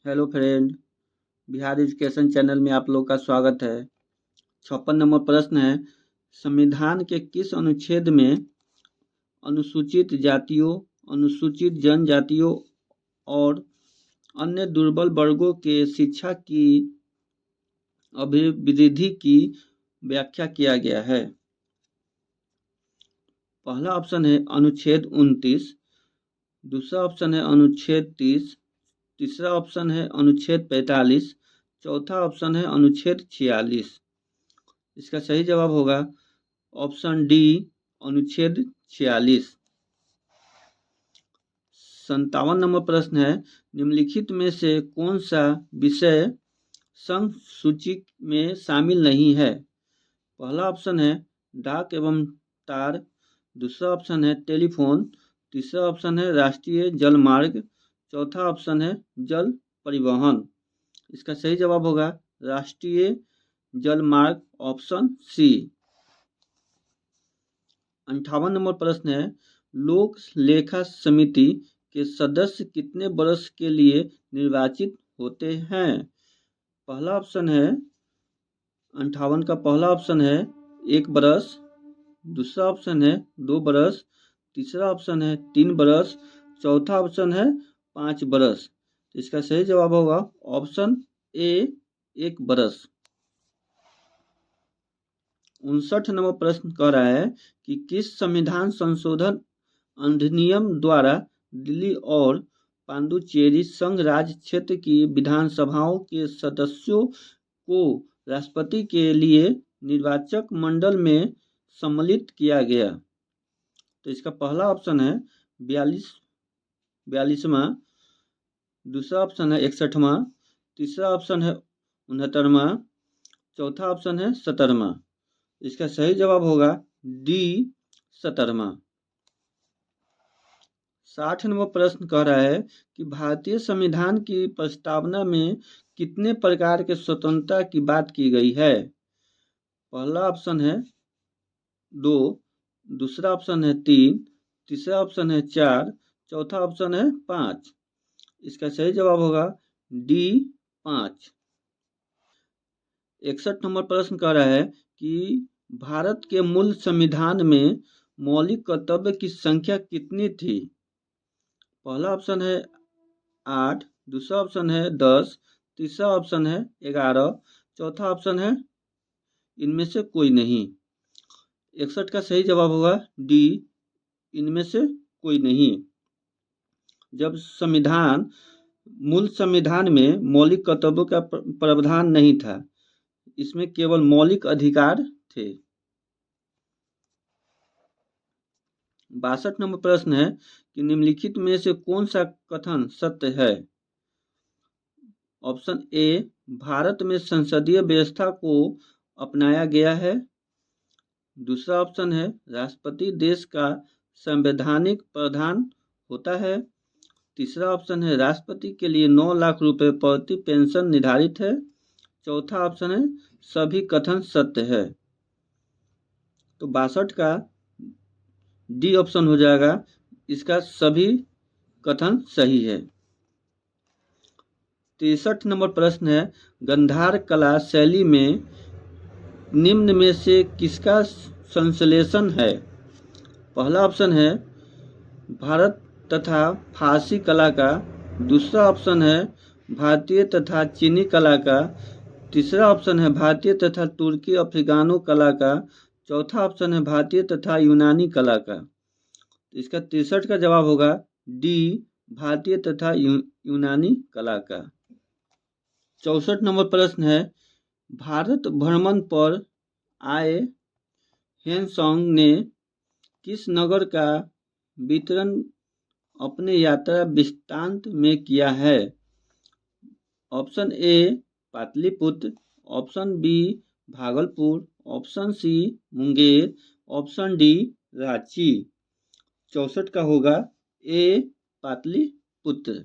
Hello friend, Bihar education channel में आप लोग का स्वागत है। 56 नंबर प्रश्न है, संविधान के किस अनुच्छेद में अनुसूचित जातियों, अनुसूचित जनजातियों और अन्य दुर्बल वर्गों के शिक्षा की अभिवृद्धि की व्याख्या किया गया है? पहला ऑप्शन है अनुच्छेद 29, दूसरा ऑप्शन है अनुच्छेद 30, तीसरा ऑप्शन है अनुच्छेद 45, चौथा ऑप्शन है अनुच्छेद 46। इसका सही जवाब होगा ऑप्शन डी, अनुच्छेद 46। 57 नंबर प्रश्न है, निम्नलिखित में से कौन सा विषय संघ सूची में शामिल नहीं है? पहला ऑप्शन है डाक एवं तार, दूसरा ऑप्शन है टेलीफोन, तीसरा ऑप्शन है राष्ट्रीय जलमार्ग, चौथा ऑप्शन है जल परिवहन। इसका सही जवाब होगा राष्ट्रीय जलमार्ग, ऑप्शन सी। 58 नंबर प्रश्न है, लोक लेखा समिति के सदस्य कितने वर्ष के लिए निर्वाचित होते हैं? पहला ऑप्शन है 58 का पहला ऑप्शन है 1 वर्ष, दूसरा ऑप्शन है 2 वर्ष, तीसरा ऑप्शन है 3 वर्ष, चौथा ऑप्शन है 5 वर्ष। इसका सही जवाब होगा ऑप्शन ए, 1 वर्ष। 59 नंबर प्रश्न कह रहा है कि किस संविधान संशोधन अधिनियम द्वारा दिल्ली और पांडुचेरी संघ राज्य क्षेत्र की विधानसभाओं के सदस्यों को राष्ट्रपति के लिए निर्वाचक मंडल में सम्मिलित किया गया? तो इसका पहला ऑप्शन है 42वां, दूसरा ऑप्शन है 61वां, तीसरा ऑप्शन है 69वां, चौथा ऑप्शन है 70वां। इसका सही जवाब होगा डी, 70वां। 60 नंबर प्रश्न कह रहा है कि भारतीय संविधान की प्रस्तावना में कितने प्रकार के स्वतंत्रता की बात की गई है? पहला ऑप्शन है 2, दूसरा ऑप्शन है 3, तीसरा ऑप्शन है 4, चौथा ऑप्शन है 5। इसका सही जवाब होगा डी, 5। 61 नंबर प्रश्न कह रहा है कि भारत के मूल संविधान में मौलिक कर्तव्य की संख्या कितनी थी? पहला ऑप्शन है 8, दूसरा ऑप्शन है 10, तीसरा ऑप्शन है 11, चौथा ऑप्शन है इनमें से कोई नहीं। 61 का सही जवाब होगा डी, इनमें से कोई नहीं। जब मूल संविधान में मौलिक कर्तव्यों का प्रावधान नहीं था, इसमें केवल मौलिक अधिकार थे। 62 नंबर प्रश्न है कि निम्नलिखित में से कौन सा कथन सत्य है? ऑप्शन ए, भारत में संसदीय व्यवस्था को अपनाया गया है, दूसरा ऑप्शन है राष्ट्रपति देश का संवैधानिक प्रधान होता है, तीसरा ऑप्शन है राष्ट्रपति के लिए 9 लाख रुपए प्रति पेंशन निर्धारित है, चौथा ऑप्शन है सभी कथन सत्य है। तो 62 का डी ऑप्शन हो जाएगा, इसका सभी कथन सही है। 63 नंबर प्रश्न है, गांधार कला शैली में निम्न में से किसका संश्लेषण है? पहला ऑप्शन है भारत तथा फारसी कला का, दूसरा ऑप्शन है भारतीय तथा चीनी कला का, तीसरा ऑप्शन है भारतीय तथा तुर्की अफ्रीकानो कला का, चौथा ऑप्शन है भारतीय तथा यूनानी कला का। इसका 63 का जवाब होगा डी, भारतीय तथा यूनानी कला का। 64 नंबर प्रश्न है, भारत भ्रमण पर आए हेनसोंग ने किस नगर का वितरण अपने यात्रा वृत्तांत में किया है? Option A Pataliputra, option B Bhagalpur, option C Munger, option D Ranchi. 64 का होगा ए पाटलिपुत्र।